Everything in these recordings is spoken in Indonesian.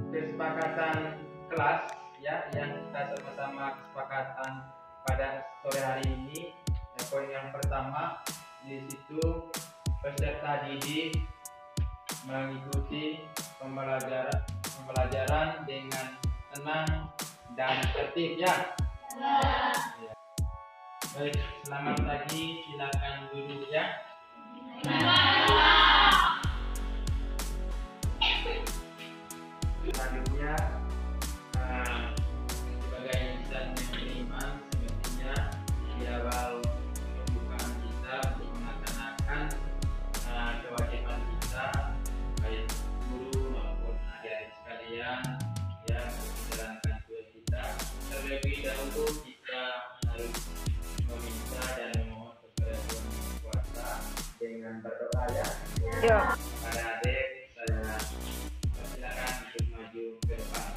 Kesepakatan kelas ya yang kita sama-sama kesepakatan pada sore hari ini. Poin yang pertama di situ peserta didik mengikuti pembelajaran dengan tenang dan tertib ya. Ya. Baik, selamat pagi, silakan duduk ya. Selanjutnya sebagai insan yang beriman, semestinya di awal pembukaan kita untuk melaksanakan kewajiban kita baik guru maupun adik-adik sekalian yang menjalankan tugas kita. Terlebih dahulu kita harus meminta dan memohon kepada Tuhan Yang Kuasa dengan berdoa ya. Para adik, saya silakan untuk maju ke depan.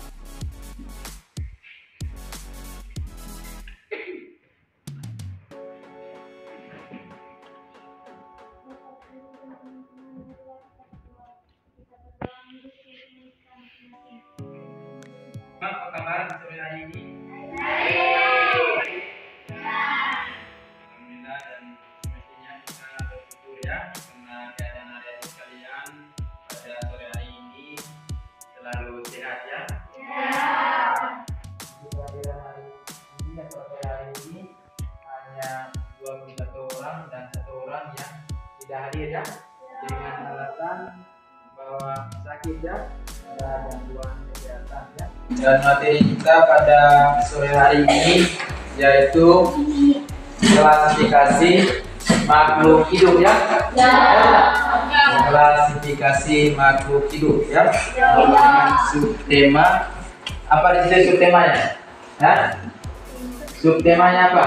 Apa kabar sore hari ini? Alhamdulillah, dan semestinya kita bersyukur ya karena keadaan adik-adik sekalian pada sore hari ini selalu sehat ya. Untuk kehadiran hari ini atau sore hari ini hanya 21 orang dan 1 orang yang tidak hadir ya, dengan alasan bahwa sakit ya, ada gangguan kesehatan ya. Dan materi kita pada sore hari ini yaitu klasifikasi makhluk hidup ya. Klasifikasi makhluk hidup ya. Dengan subtema apa di sini subtemanya? Subtemanya apa?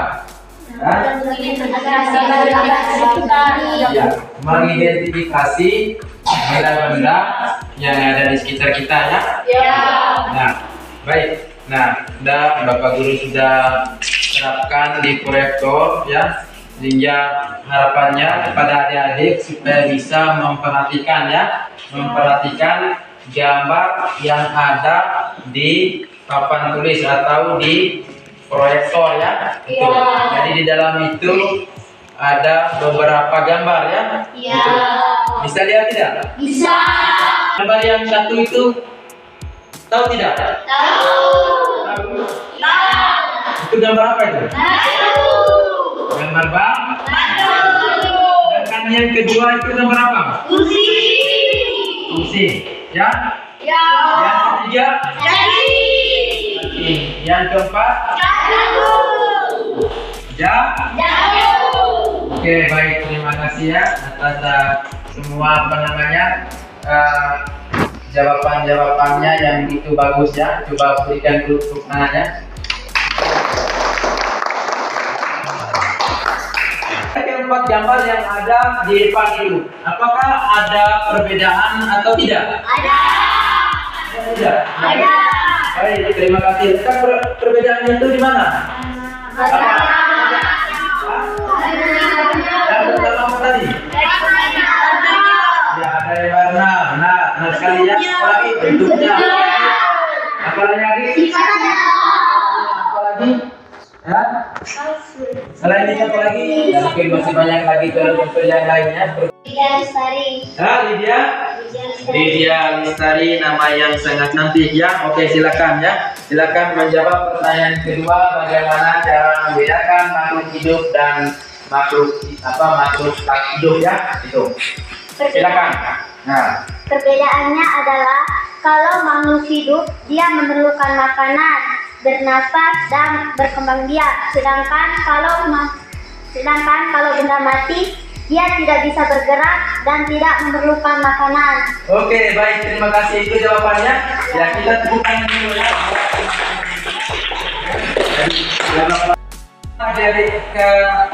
Ya, mengidentifikasi benda-benda yang ada di sekitar kita ya. Nah, baik. Nah, Bapak Guru sudah terapkan di proyektor ya, sehingga harapannya kepada adik-adik supaya bisa memperhatikan gambar yang ada di papan tulis atau di proyektor ya. Jadi di dalam itu ada beberapa gambar ya. Bisa lihat tidak? Bisa. Gambar yang satu itu tahu tidak? Tahu. Itu gambar apa itu? Gambar bang. Dan yang kedua itu gambar apa? Kursi. Ya. Yang ketiga? Yang keempat? Oke, baik, terima kasih ya atas semua jawabannya yang itu bagus ya. Coba berikan dulu tepuk tangannya. Keempat gambar yang ada di depan itu, apakah ada perbedaan atau tidak? Tidak. Baik, terima kasih. Perbedaannya itu di mana? Yang pertama tadi? Ya, ada warna. Benar sekali ya. Apalagi bentuknya. Apalagi? Ya? Selain itu apa lagi? Ya, mungkin masih banyak lagi contoh yang lainnya. Lydia Lestari, nama yang sangat cantik ya. Oke, silakan ya. Silakan menjawab pertanyaan kedua, bagaimana cara membedakan makhluk hidup dan makhluk tak hidup ya. Itu. Silakan. Nah, Perbedaannya adalah kalau makhluk hidup dia memerlukan makanan, bernafas dan berkembang biak. Sedangkan kalau benda mati dia tidak bisa bergerak dan tidak memerlukan makanan. Oke, baik, terima kasih, itu jawabannya. Ya, kita tepuk tangan dulu ya.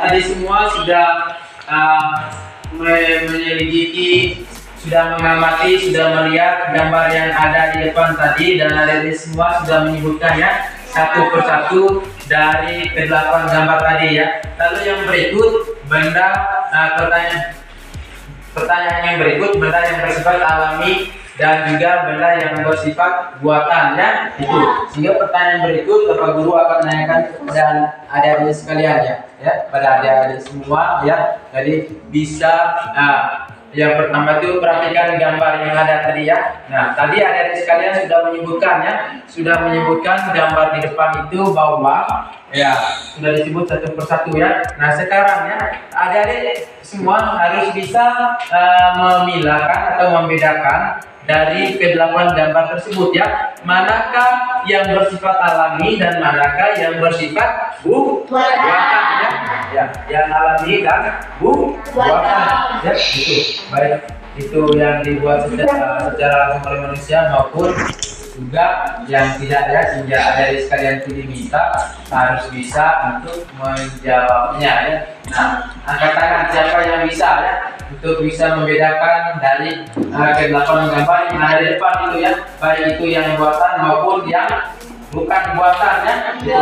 Adik semua sudah menyelidiki, sudah mengamati, sudah melihat gambar yang ada di depan tadi, dan adik semua sudah menyebutkan ya satu persatu dari ke-8 gambar tadi ya. Lalu yang berikut pertanyaan yang berikut, benda yang bersifat alami dan juga benda yang bersifat buatan ya itu. Sehingga pertanyaan berikut Bapak Guru akan menanyakan kepada adik-adik sekalian ya pada adik-adik semua ya. Jadi bisa yang pertama itu perhatikan gambar yang ada tadi ya. Nah, tadi adik-adik sekalian sudah menyebutkan gambar di depan itu bahwa ya sudah disebut satu persatu ya. Nah, sekarang ya adik-adik semua harus bisa memilahkan atau membedakan dari ke-8 gambar tersebut ya, manakah yang bersifat alami dan manakah yang bersifat buatan ya, yang alami dan buatan ya, itu baik itu yang dibuat secara langsung oleh manusia maupun juga yang tidak ya, sehingga ada di sekalian itu diminta harus bisa untuk menjawabnya ya. Nah, angkat tangan siapa yang bisa ya untuk bisa membedakan dari ke-8 gambar yang ada di depan itu ya, baik itu yang buatan maupun yang bukan buatan ya. Gitu.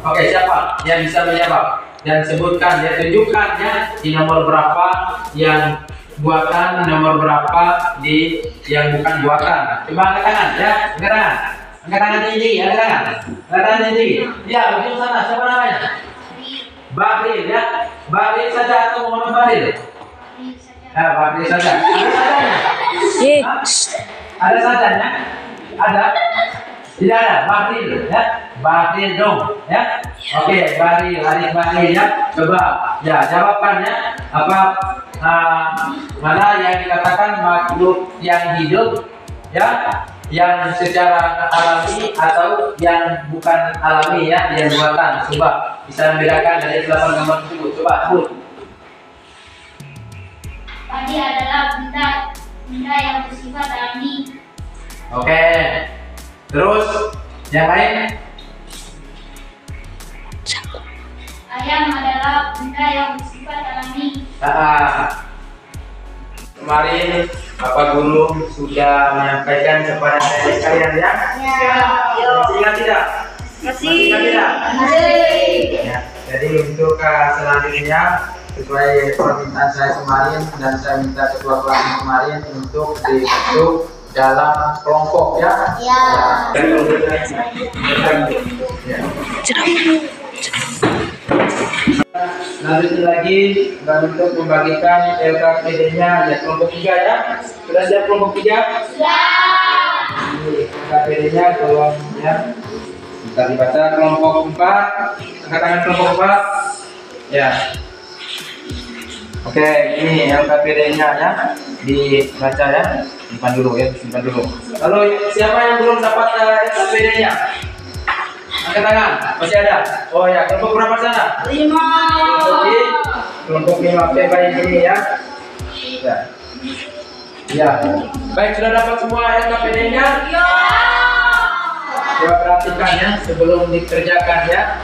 Oke, siapa yang bisa menjawab dan sebutkan ya, tunjukkan ya di nomor berapa yang buatan, nomor berapa di yang bukan buatan. Coba angkat tangan ya, angkat tangan tinggi, angkat tangan tinggi. Ya, ujung sana siapa namanya? Bahril ya, Bahril saja atau Muhammad Bahril? Ya, Bahril saja. Ada sajanya? Ada sajanya? Ada? Tidak ada, Bahril ya, Bahril dong ya. Oke, Bahril, Arif Bahril ya. Coba ya jawabkan ya, apa mana yang dikatakan makhluk yang hidup ya, yang secara alami atau yang bukan alami ya, yang buatan. Coba bisa membedakan dari 8 gambar tersebut. Coba sebut. Tadi adalah benda yang bersifat alami. Oke. Terus yang lain? Ayam adalah benda yang bersifat alami. Kemarin Bapak Guru sudah menyampaikan kepada saya sekalian ya. Masih ingat tidak? Masih ingat tidak? Masih. Ya, jadi untuk selanjutnya sesuai permintaan saya kemarin dan saya minta ketua kelas kemarin untuk dibentuk dalam kelompok ya. Dan lanjut lagi untuk membagikan LKPD-nya ya, kelompok 3 ya. Sudah siap kelompok 3? Siap. LKPD-nya tolong ya. Kita dibaca kelompok 4. Angkat tangan kelompok 4. Ya. Oke, ini LKPD-nya ya. Dibaca ya. Simpan dulu ya, simpan dulu. Lalu siapa yang belum dapat LKPD-nya? Angkat tangan, masih ada? Oh ya, kelompok berapa sana? 5. Kelompok 5, oke baik ini ya. Ya. Baik, sudah dapat semua LKPD-nya? Ya. Coba perhatikan ya, sebelum dikerjakan ya.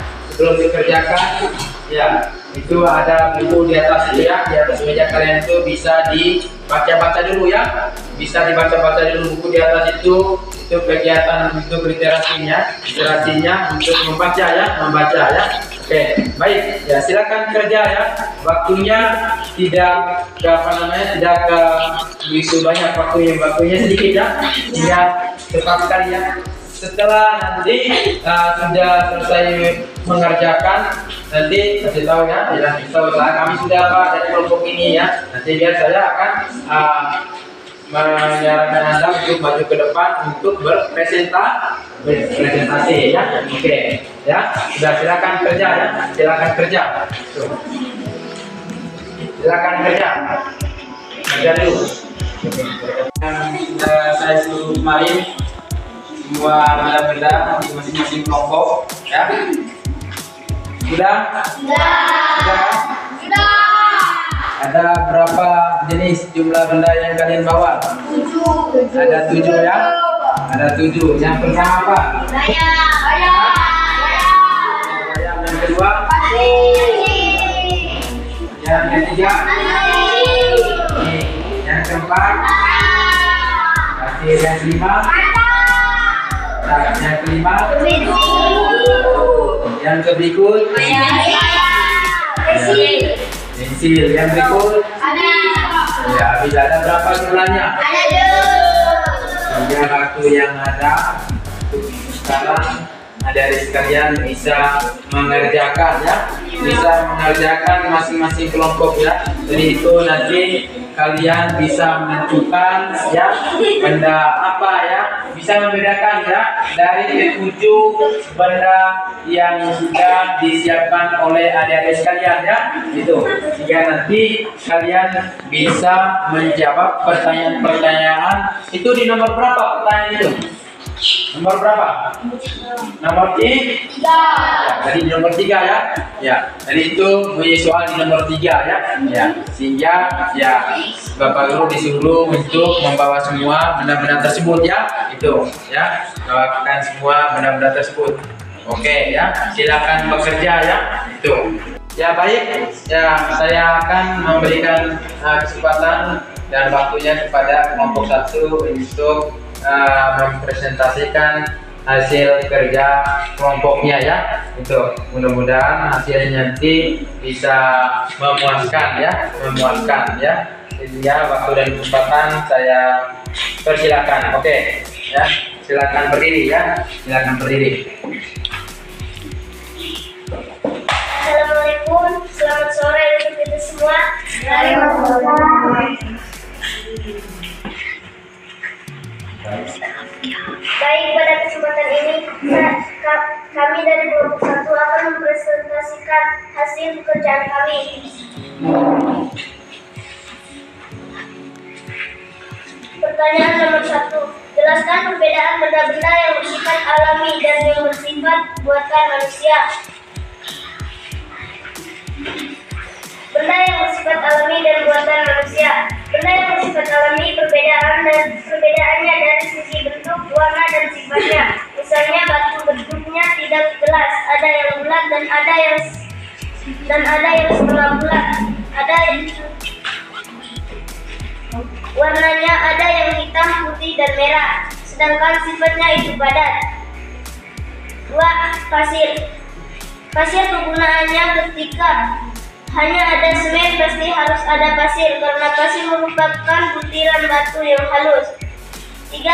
Ya, itu ada buku di atas ya, di atas meja kalian itu bisa dibaca-baca dulu ya. Bisa dibaca-baca dulu buku di atas itu kegiatan untuk literasinya untuk membaca ya. Oke, baik ya, silakan kerja ya. Waktunya tidak begitu banyak waktunya sedikit ya. Hingga cepat sekali ya. Setelah nanti sudah selesai mengerjakan, nanti kasih tahu ya, setelah kami sudah dari kelompok ini ya, nanti biar saya akan menyarankan Anda untuk maju ke depan untuk berpresentasi ya. Oke ya, sudah silakan kerja ya, silakan kerja dulu. Yang saya suruh kemarin semua benda-benda di masing-masing kelompok ya. Sudah? Ada berapa jenis jumlah benda yang kalian bawa? 7. Ada 7 ya? Ada 7. Yang pertama apa? Ayam. Yang kedua? Yang ketiga? Yang keempat? Yang kelima? Yang kelima? Yang berikut? Pensil. Yang berikut? Ya, bisa ada berapa jumlahnya? Ada 2. Sehingga waktu yang ada untuk sekarang adik-adik sekalian bisa mengerjakan ya, bisa mengerjakan masing-masing kelompok ya. Jadi itu nanti kalian bisa menentukan ya benda apa ya, bisa membedakan ya dari ketujuh benda yang sudah disiapkan oleh adik-adik sekalian ya. Itu sehingga nanti kalian bisa menjawab pertanyaan-pertanyaan. Itu di nomor berapa pertanyaan itu? Nomor berapa? Nomor 3. Ya, tadi di nomor 3 ya. Ya, jadi itu punya soal di nomor 3 ya. Ya, sehingga ya Bapak Guru disuruh untuk membawa semua benda-benda tersebut ya. Itu ya, bawakan semua benda-benda tersebut. Oke ya, silakan bekerja ya. Itu. Ya baik, ya saya akan memberikan kesempatan dan waktunya kepada kelompok 1 untuk mempresentasikan hasil kerja kelompoknya ya. Itu mudah-mudahan hasilnya nanti bisa memuaskan ya, sehingga waktu dan kesempatan saya persilakan. Oke ya, silakan berdiri ya, silakan berdiri. Assalamualaikum, selamat sore untuk kita semua. Baik, pada kesempatan ini kami dari kelompok 1 akan mempresentasikan hasil pekerjaan kami. Pertanyaan nomor 1. Jelaskan perbedaan benda-benda yang bersifat alami dan yang bersifat buatan manusia. Benda yang bersifat alami dan buatan manusia. Benda yang bersifat alami perbedaannya dari sisi bentuk, warna, dan sifatnya. Misalnya batu bentuknya tidak jelas, ada yang bulat dan ada yang setengah bulat. Warnanya ada yang hitam, putih, dan merah. Sedangkan sifatnya itu padat. 2. Pasir. Pasir kegunaannya ketika hanya ada semen pasti harus ada pasir karena pasir merupakan butiran batu yang halus. 3.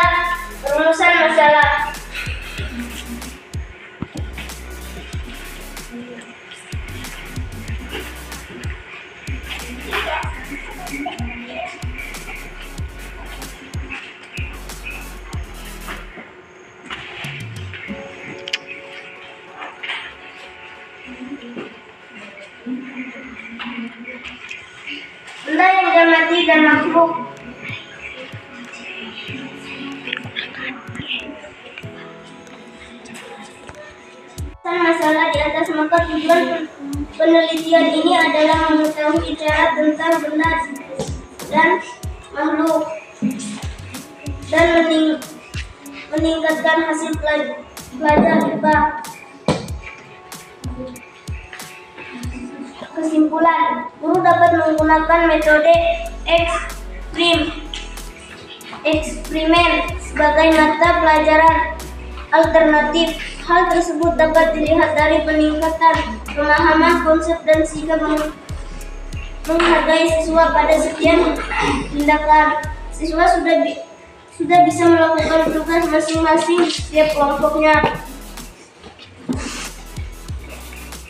Perumusan masalah. Benda yang jamati dan makhluk. Masalah di atas, maka tujuan penelitian ini adalah mengetahui cara tentang benda dan makhluk dan meningkatkan hasil pelajar IPA. Kesimpulan, guru dapat menggunakan metode eksperimen sebagai mata pelajaran alternatif. Hal tersebut dapat dilihat dari peningkatan pemahaman konsep dan sikap menghargai siswa pada setiap tindakan. Siswa sudah bisa melakukan tugas masing-masing setiap kelompoknya.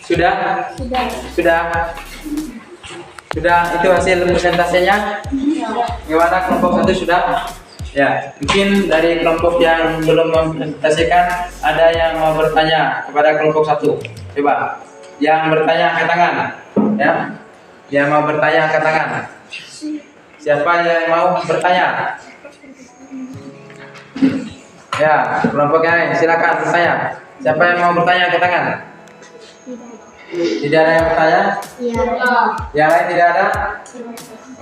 Sudah, itu hasil presentasinya. Gimana kelompok 1 sudah? Ya, mungkin dari kelompok yang belum mempresentasikan ada yang mau bertanya kepada kelompok 1. Coba, yang bertanya angkat tangan. Ya, yang mau bertanya angkat tangan. Siapa yang mau bertanya? Ya, kelompok yang lain silakan bertanya. Siapa yang mau bertanya angkat tangan? Tidak ada yang bertanya? Iya. Yang lain tidak ada?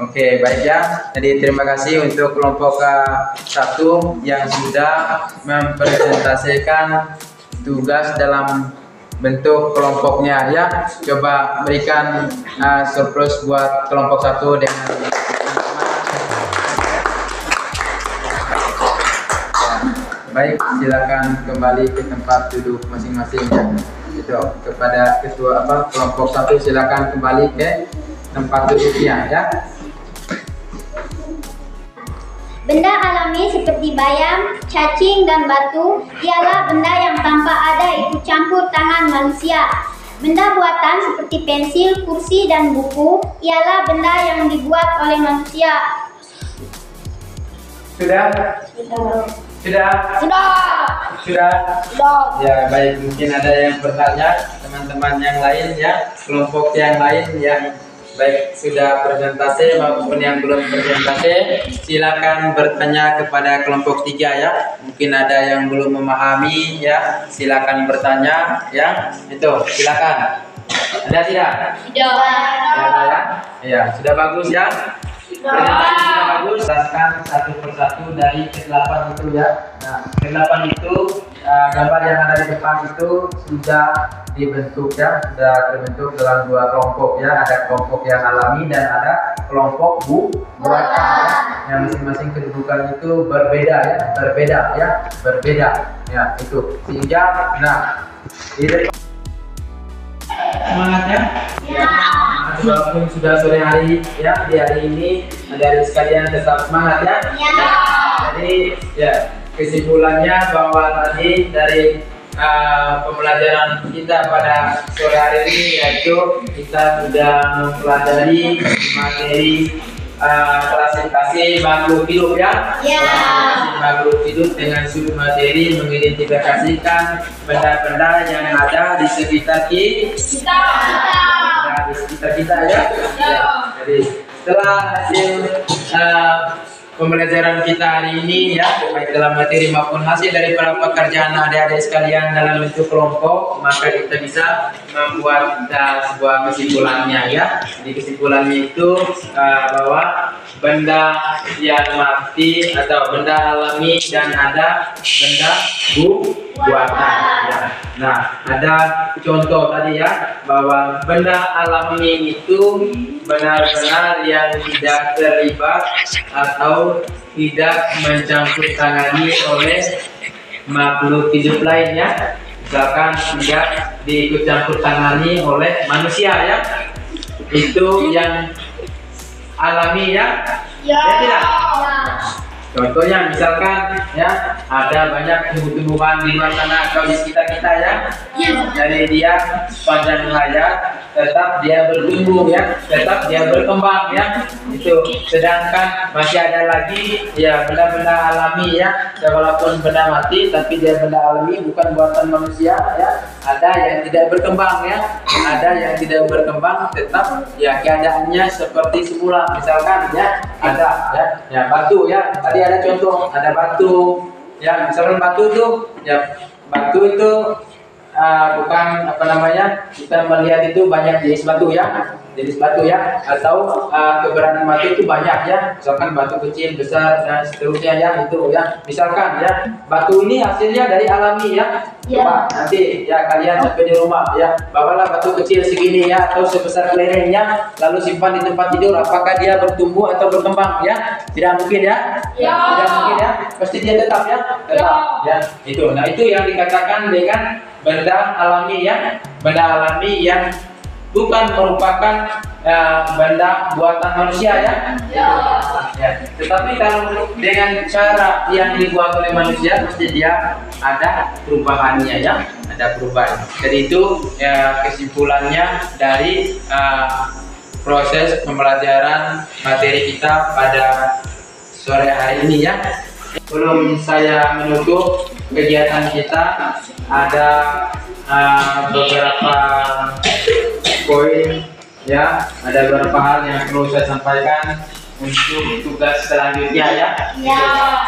Oke, baik ya. Jadi terima kasih untuk kelompok 1 yang sudah mempresentasikan tugas dalam bentuk kelompoknya ya. Coba berikan surplus buat kelompok 1 dengan baik, silakan kembali ke tempat duduk masing-masing ya. Itu kepada ketua kelompok 1 silakan kembali ke tempat duduknya ya. B. Benda alami seperti bayam, cacing, dan batu ialah benda yang tanpa ada ikut campur tangan manusia. Benda buatan seperti pensil, kursi, dan buku ialah benda yang dibuat oleh manusia. Sudah? Sudah? Ya, baik. Mungkin ada yang bertanya, teman-teman yang lain ya, kelompok yang lain yang baik sudah presentasi maupun yang belum presentasi, silakan bertanya kepada kelompok 3 ya. Mungkin ada yang belum memahami ya, silakan bertanya ya. Itu, silakan. Ada tidak? Tidak. Ada ya? Ya, sudah bagus ya. Presentasi sudah bagus. Jelaskan satu persatu dari ke-8 itu ya. Nah, ke-8 itu gambar yang ada di depan itu sudah dibentuk ya, sudah terbentuk dalam 2 kelompok ya. Ada kelompok yang alami dan ada kelompok buatan ya. Yang masing-masing kedudukan itu berbeda ya, berbeda ya itu. Sehingga nah, ini semangat ya. Walaupun sudah sore hari ya, di hari ini dari sekalian tetap semangat ya. Jadi ya, kesimpulannya bahwa tadi dari pembelajaran kita pada sore hari ini yaitu kita sudah mempelajari materi klasifikasi makhluk hidup ya. Klasifikasi makhluk hidup dengan sudut materi mengidentifikasikan benda-benda yang ada di sekitar kita. Di sekitar kita ya. Jadi setelah hasil pembelajaran kita hari ini ya, baik dalam materi maupun hasil dari para pekerjaan adik-adik sekalian dalam bentuk kelompok, maka kita bisa membuat sebuah kesimpulannya ya. Jadi kesimpulannya itu bahwa benda yang mati atau benda alami dan ada benda buatan ya. Nah, ada contoh tadi ya, bahwa benda alami itu benar-benar yang tidak terlibat atau tidak mencampur tangani oleh makhluk hidup lainnya, misalkan tidak diikut campur tangani oleh manusia ya, itu yang alami ya. Ya tidak? Contohnya misalkan ya, ada banyak tumbuh-tumbuhan di luar sana atau di sekitar kita ya. Jadi dia sepanjang hayat tetap dia bertumbuh ya, tetap dia berkembang ya. Itu. Sedangkan masih ada lagi ya benda-benda alami ya, walaupun benda mati tapi dia benda alami bukan buatan manusia ya. Ada yang tidak berkembang ya, ada yang tidak berkembang tetap ya keadaannya seperti semula. Misalkan ya ada ya batu ya. Tadi ada contoh, ada batu ya, misalkan batu itu ya, batu itu bukan apa namanya, kita melihat itu banyak jenis batu ya, atau keberadaan batu itu banyak ya, misalkan batu kecil, besar dan seterusnya ya, itu ya. Misalkan ya batu ini hasilnya dari alami ya. Coba nanti ya kalian sampai di rumah ya, bawalah batu kecil segini ya atau sebesar kelerengnya, lalu simpan di tempat tidur. Apakah dia bertumbuh atau berkembang ya? Tidak mungkin ya. Tidak mungkin ya, pasti dia tetap ya, ya itu. Nah, itu yang dikatakan dengan benda alami ya, benda alami yang bukan merupakan benda buatan manusia ya. Tetapi kalau dengan cara yang dibuat oleh manusia, pasti dia ada perubahannya ya, ada perubahan. Jadi itu kesimpulannya dari proses pembelajaran materi kita pada sore hari ini ya. Sebelum saya menutup kegiatan kita, ada beberapa poin ya, ada beberapa hal yang perlu saya sampaikan untuk tugas selanjutnya ya.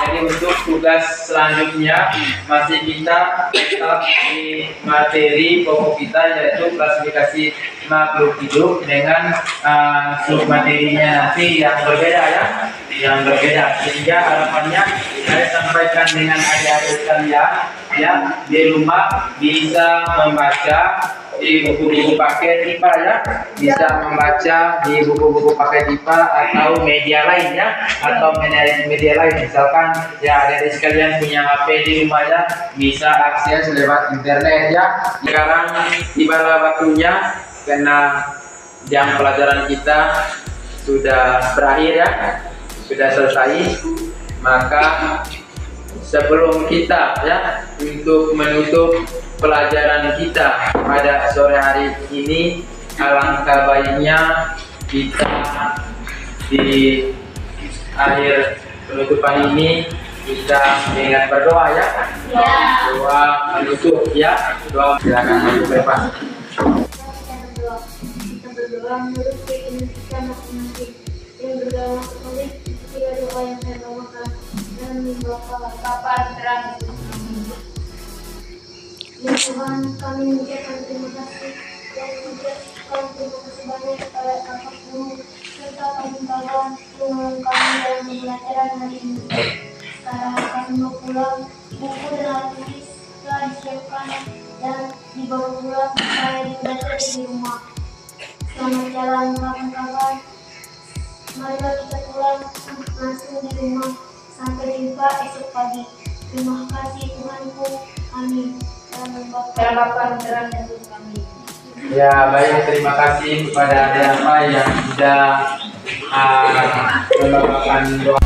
Jadi untuk tugas selanjutnya masih kita tetap di materi pokok kita, yaitu klasifikasi makhluk hidup dengan submaterinya nanti yang berbeda ya, yang berbeda. Sehingga harapannya saya sampaikan dengan adik-adik sekalian ya, di rumah bisa membaca di buku-buku paket IPA ya, bisa membaca di buku-buku paket IPA atau media lain ya, atau media lain. Misalkan ya adik-adik sekalian punya HP di rumah ya, bisa akses lewat internet ya. Sekarang tibalah waktunya karena jam pelajaran kita sudah berakhir ya, sudah selesai. Maka sebelum kita untuk menutup pelajaran kita pada sore hari ini, alangkah baiknya kita di akhir penutupan ini kita dengan berdoa ya. Doa menutup ya. Doa, silakan maju Pak. Kita berdoa menurut keinginan kita masing-masing. Yang berdoa menulis ketika doa yang saya bawakan dan membawa kapan terang. Ya Tuhan, kami mengucapkan terima kasih dan mengucapkan terima kasih banyak kepada kakak guru serta kawan-kawan yang kami dalam pembelajaran hari ini. Sekarang kami mau pulang, buku dan alat tulis telah disiapkan dan dibawa pulang supaya dibaca di rumah. Selamat jalan kawan-kawan. Marilah kita pulang langsung di rumah. Sampai jumpa esok pagi. Terima kasih Tuhanku. Amin. Dalam Bapa dan Yesus kami. Ya baik, terima kasih kepada Anda yang sudah membawakan doa.